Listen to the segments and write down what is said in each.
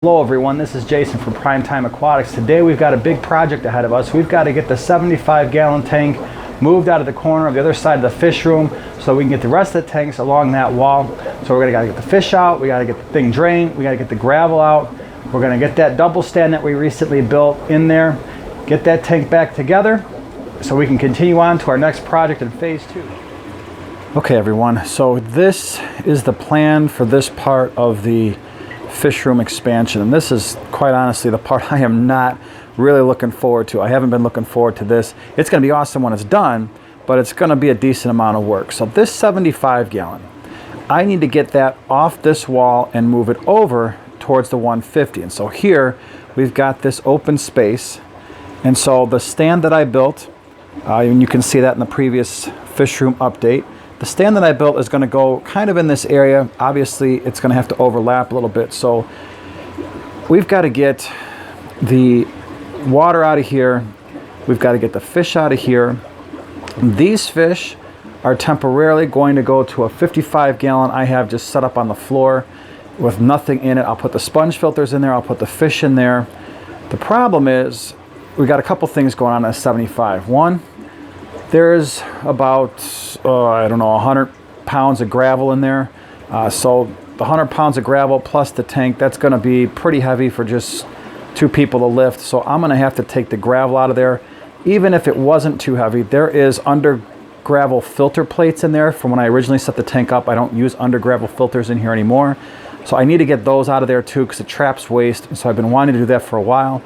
Hello everyone, this is Jason from Primetime Aquatics. Today we've got a big project ahead of us. We've got to get the 75-gallon tank moved out of the corner of the other side of the fish room so we can get the rest of the tanks along that wall. So we're going to get the fish out, we got to get the thing drained, we got to get the gravel out. We're going to get that double stand that we recently built in there, get that tank back together so we can continue on to our next project in phase 2. Okay everyone, so this is the plan for this part of the fish room expansion, and this is quite honestly the part I am not really looking forward to. I haven't been looking forward to this. It's going to be awesome when it's done, but it's going to be a decent amount of work. So this 75-gallon, I need to get that off this wall and move it over towards the 150. And so here we've got this open space, and so the stand that I built, and you can see that in the previous fish room update, the stand that I built is going to go kind of in this area. Obviously, it's going to have to overlap a little bit. So we've got to get the water out of here. We've got to get the fish out of here. These fish are temporarily going to go to a 55-gallon I have just set up on the floor with nothing in it. I'll put the sponge filters in there. I'll put the fish in there. The problem is we got a couple things going on at 75. One, there's about, I don't know, 100 pounds of gravel in there. So the 100 pounds of gravel plus the tank, that's going to be pretty heavy for just two people to lift. So I'm going to have to take the gravel out of there. Even if it wasn't too heavy, there is under gravel filter plates in there from when I originally set the tank up. I don't use under gravel filters in here anymore. So I need to get those out of there too because it traps waste. And so I've been wanting to do that for a while.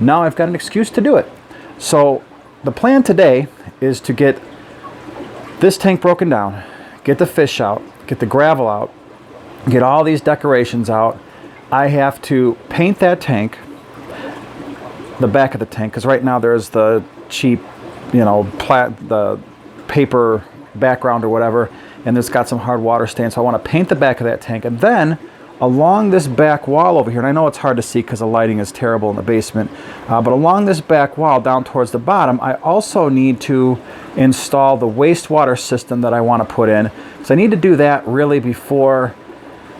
Now I've got an excuse to do it. So the plan today is to get this tank broken down, get the fish out, get the gravel out, get all these decorations out. I have to paint that tank, the back of the tank, because right now there's the cheap, the paper background or whatever, and it's got some hard water stains. So I want to paint the back of that tank, and then along this back wall over here, and I know it's hard to see because the lighting is terrible in the basement, but along this back wall down towards the bottom, I also need to install the wastewater system that I want to put in. So I need to do that really before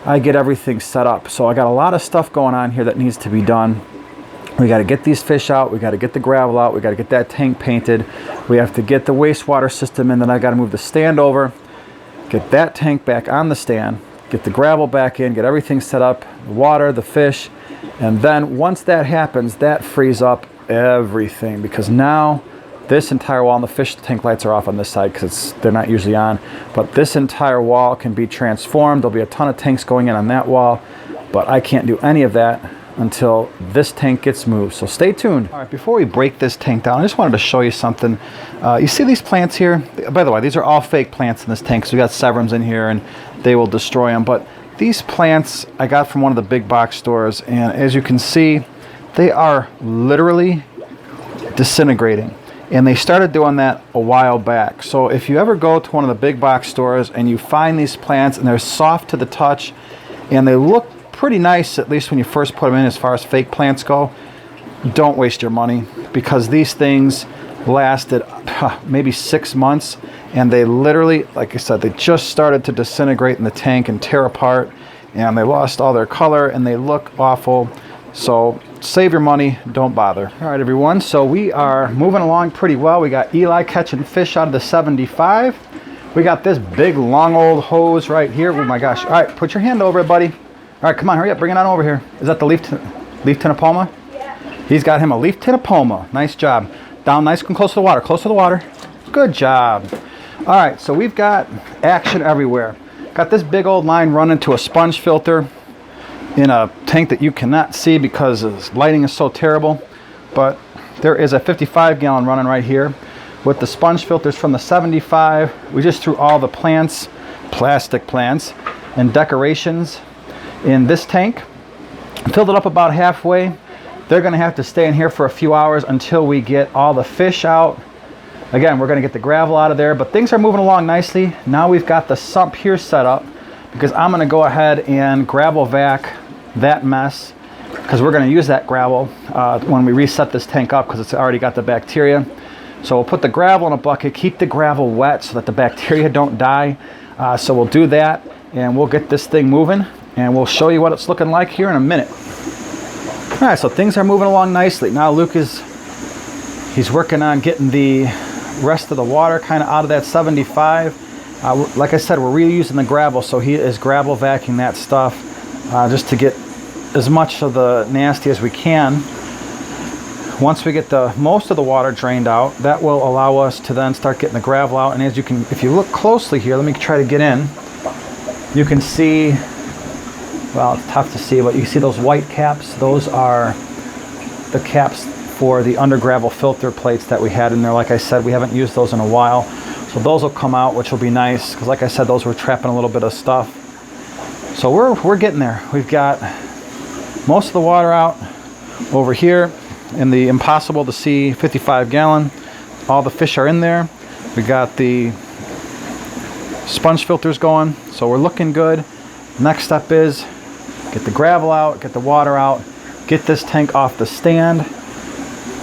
I get everything set up. So I got a lot of stuff going on here that needs to be done. We got to get these fish out, we got to get the gravel out, we got to get that tank painted, we have to get the wastewater system in, then I got to move the stand over, get that tank back on the stand, get the gravel back in, get everything set up, the water, the fish, and then once that happens, that frees up everything because now this entire wall, and the fish tank lights are off on this side because they're not usually on, but this entire wall can be transformed. There'll be a ton of tanks going in on that wall, but I can't do any of that until this tank gets moved. So stay tuned. All right, before we break this tank down, I just wanted to show you something. You see these plants here? By the way, these are all fake plants in this tank. So we got Severums in here and they will destroy them. But these plants I got from one of the big box stores, and as you can see, they are literally disintegrating. And they started doing that a while back. So if you ever go to one of the big box stores and you find these plants and they're soft to the touch and they look pretty nice, at least when you first put them in as far as fake plants go, don't waste your money because these things lasted maybe 6 months and they literally, like I said, they just started to disintegrate in the tank and tear apart and they lost all their color and they look awful. So save your money, don't bother. All right everyone, so we are moving along pretty well. We got Eli catching fish out of the 75. We got this big long old hose right here. Oh my gosh. All right, put your hand over it, buddy. All right, come on, hurry up, bring it on over here. Is that the leaf Tinapoma? Yeah. He's got him a leaf Tinapoma. Nice job. Down nice and close to the water, close to the water. Good job. All right, so we've got action everywhere. Got this big old line running to a sponge filter in a tank that you cannot see because the lighting is so terrible. But there is a 55-gallon running right here with the sponge filters from the 75. We just threw all the plants, plastic plants, and decorations in this tank, filled it up about halfway. They're going to have to stay in here for a few hours until we get all the fish out. Again, we're going to get the gravel out of there, but things are moving along nicely. Now we've got the sump here set up because I'm going to go ahead and gravel vac that mess because we're going to use that gravel when we reset this tank up because it's already got the bacteria. So we'll put the gravel in a bucket, keep the gravel wet so that the bacteria don't die. So we'll do that and we'll get this thing moving. And we'll show you what it's looking like here in a minute. All right, so things are moving along nicely. Now Luke he's working on getting the rest of the water kind of out of that 75. Like I said, we're reusing the gravel, so he is gravel vacuuming that stuff just to get as much of the nasty as we can. Once we get most of the water drained out, that will allow us to then start getting the gravel out. And as you can, if you look closely here, let me try to get in. You can see, well, it's tough to see, but you see those white caps? Those are the caps for the under gravel filter plates that we had in there. Like I said, we haven't used those in a while. So those will come out, which will be nice, because like I said, those were trapping a little bit of stuff. So we're getting there. We've got most of the water out over here in the impossible to see 55 gallon. All the fish are in there. We got the sponge filters going, so we're looking good. Next step is get the gravel out, get the water out, get this tank off the stand,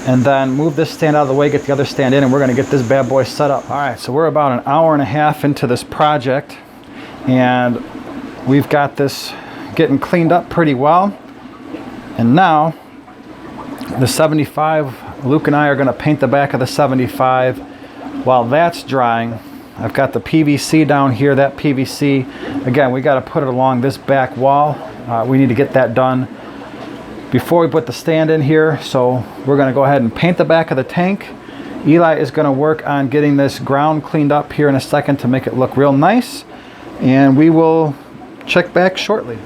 and then move this stand out of the way, get the other stand in, and we're going to get this bad boy set up. All right, so we're about an hour and a half into this project, and we've got this getting cleaned up pretty well. And now the 75, Luke and I are going to paint the back of the 75. While that's drying, I've got the PVC down here. That PVC, again, we got to put it along this back wall. We need to get that done before we put the stand in here. So we're going to go ahead and paint the back of the tank. Eli is going to work on getting this ground cleaned up here in a second to make it look real nice, and we will check back shortly.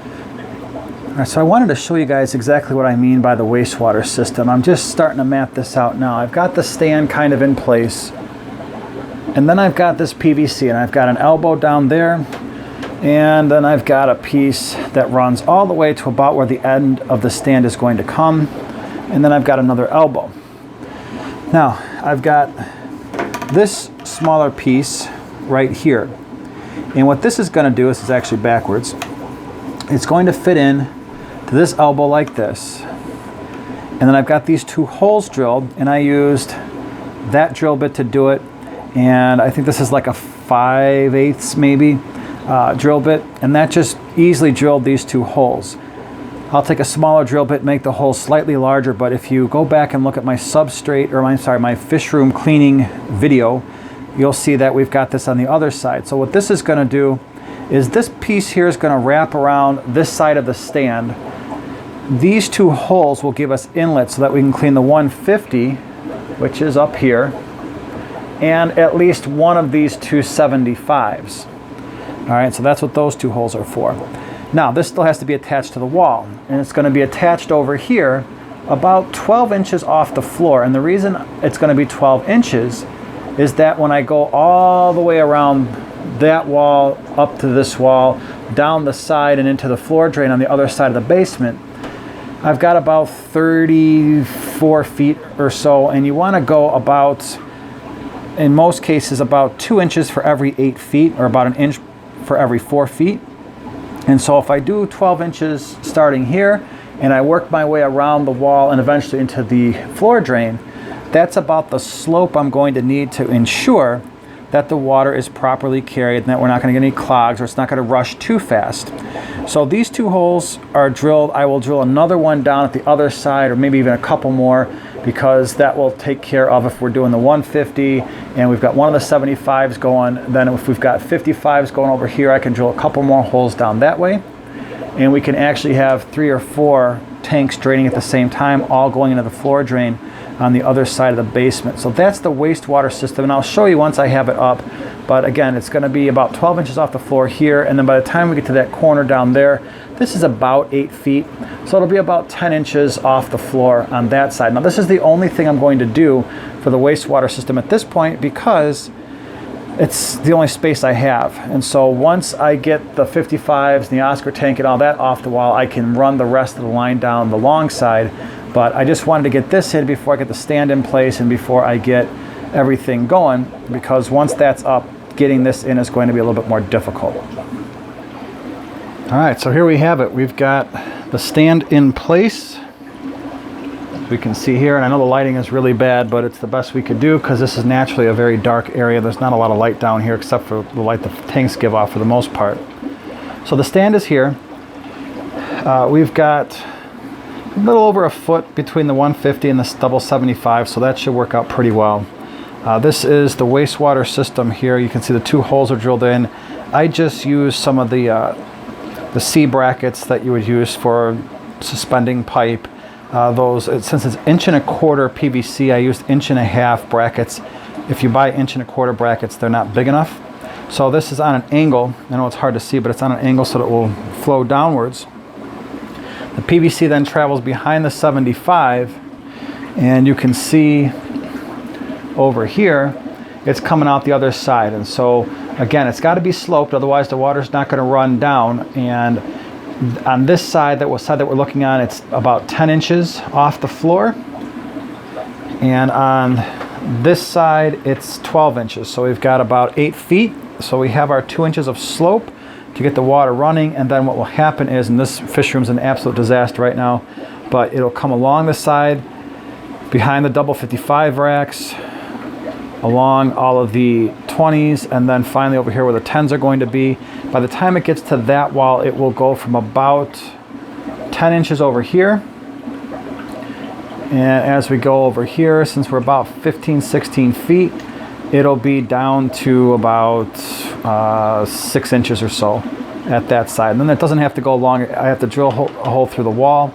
All right, so I wanted to show you guys exactly what I mean by the wastewater system. I'm just starting to map this out now. I've got the stand kind of in place, and then I've got this PVC, and I've got an elbow down there, and then I've got a piece that runs all the way to about where the end of the stand is going to come, and then I've got another elbow. Now, I've got this smaller piece right here, and what this is going to do, this is actually backwards, it's going to fit in to this elbow like this, and then I've got these two holes drilled, and I used that drill bit to do it, and I think this is like a 5/8 maybe drill bit, and that just easily drilled these two holes. I'll take a smaller drill bit, make the hole slightly larger, but if you go back and look at my substrate, or my fish room cleaning video, you'll see that we've got this on the other side. So what this is going to do is this piece here is going to wrap around this side of the stand. These two holes will give us inlets so that we can clean the 150, which is up here, and at least one of these two 75s. All right, so that's what those two holes are for. Now, this still has to be attached to the wall, and it's going to be attached over here about 12 inches off the floor. And the reason it's going to be 12 inches is that when I go all the way around that wall, up to this wall, down the side and into the floor drain on the other side of the basement, I've got about 34 feet or so, and you want to go about, in most cases, about 2 inches for every 8 feet, or about an inch for every 4 feet. And so if I do 12 inches starting here, and I work my way around the wall and eventually into the floor drain, that's about the slope I'm going to need to ensure that the water is properly carried and that we're not going to get any clogs, or it's not going to rush too fast. So these two holes are drilled. I will drill another one down at the other side, or maybe even a couple more, because that will take care of if we're doing the 150 and we've got one of the 75s going. Then if we've got 55s going over here, I can drill a couple more holes down that way, and we can actually have 3 or 4 tanks draining at the same time, all going into the floor drain on the other side of the basement. So that's the wastewater system, and I'll show you once I have it up. But again, it's going to be about 12 inches off the floor here, and then by the time we get to that corner down there, this is about 8 feet, so it'll be about 10 inches off the floor on that side. Now, this is the only thing I'm going to do for the wastewater system at this point, because it's the only space I have. And so once I get the 55s and the Oscar tank and all that off the wall, I can run the rest of the line down the long side. But I just wanted to get this in before I get the stand in place and before I get everything going, because once that's up, getting this in is going to be a little bit more difficult. All right, so here we have it. We've got the stand in place. As we can see here, and I know the lighting is really bad, but it's the best we could do because this is naturally a very dark area. There's not a lot of light down here except for the light the tanks give off for the most part. So the stand is here. We've got little over a foot between the 150 and the double 75, so that should work out pretty well. This is the wastewater system here. You can see the 2 holes are drilled in. I just used some of the C brackets that you would use for suspending pipe. Since it's 1.25" PVC, I used 1.5" brackets. If you buy 1.25" brackets, they're not big enough. So this is on an angle. I know it's hard to see, but it's on an angle so that it will flow downwards. The PVC then travels behind the 75, and you can see over here, it's coming out the other side. And so again, it's got to be sloped, otherwise the water's not going to run down. And on this side, that we're looking on, it's about 10 inches off the floor. And on this side, it's 12 inches. So we've got about 8 feet. So we have our 2 inches of slope to get the water running. And then what will happen is, and this fish room's an absolute disaster right now, but it'll come along the side, behind the double 55 racks, along all of the 20s, and then finally over here where the 10s are going to be. By the time it gets to that wall, it will go from about 10 inches over here. And as we go over here, since we're about 15, 16 feet, it'll be down to about 6 inches or so at that side. And then it doesn't have to go long. I have to drill a hole through the wall,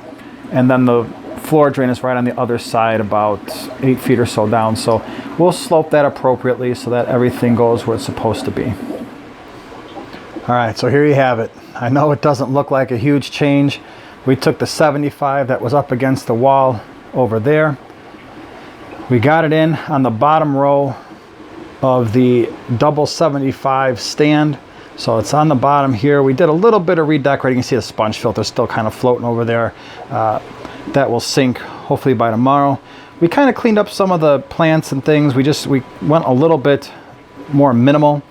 and then the floor drain is right on the other side, about 8 feet or so down. So we'll slope that appropriately so that everything goes where it's supposed to be. All right, so here you have it. I know it doesn't look like a huge change. We took the 75 that was up against the wall over there. We got it in on the bottom row of the double 75 stand. So it's on the bottom here. We did a little bit of redecorating. You can see the sponge filter still kind of floating over there. That will sink hopefully by tomorrow. We kind of cleaned up some of the plants and things. We went a little bit more minimal,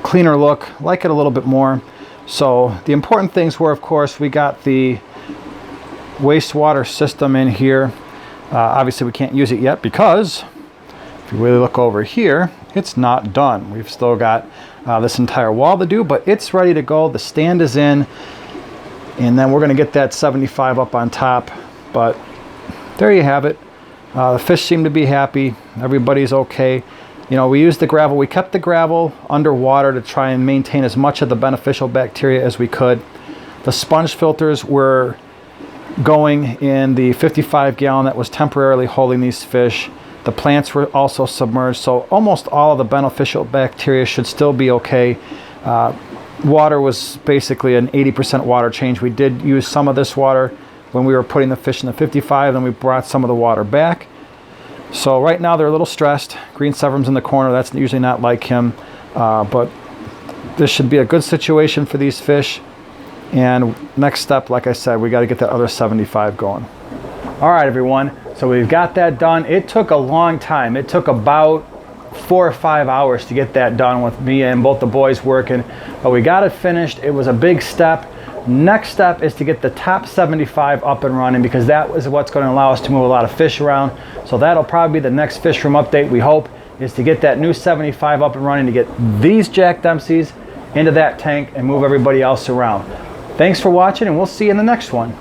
cleaner look, like it a little bit more. So the important things were, of course, we got the wastewater system in here. Obviously we can't use it yet because if you really look over here, it's not done. We've still got this entire wall to do, but it's ready to go. The stand is in, and then we're going to get that 75 up on top. But there you have it. The fish seem to be happy. Everybody's okay. You know, we used the gravel. We kept the gravel underwater to try and maintain as much of the beneficial bacteria as we could. The sponge filters were going in the 55 gallon that was temporarily holding these fish. The plants were also submerged, so almost all of the beneficial bacteria should still be okay. Water was basically an 80% water change. We did use some of this water when we were putting the fish in the 55, then we brought some of the water back. So right now they're a little stressed. Green Severum's in the corner. That's usually not like him, but this should be a good situation for these fish. And next step, like I said, we got to get that other 75 going. All right, everyone. So we've got that done. It took a long time. It took about 4 or 5 hours to get that done with me and both the boys working, but we got it finished. It was a big step. Next step is to get the top 75 up and running, because that is what's going to allow us to move a lot of fish around. So that'll probably be the next fish room update, we hope, is to get that new 75 up and running, to get these Jack Dempseys into that tank and move everybody else around. Thanks for watching, and we'll see you in the next one.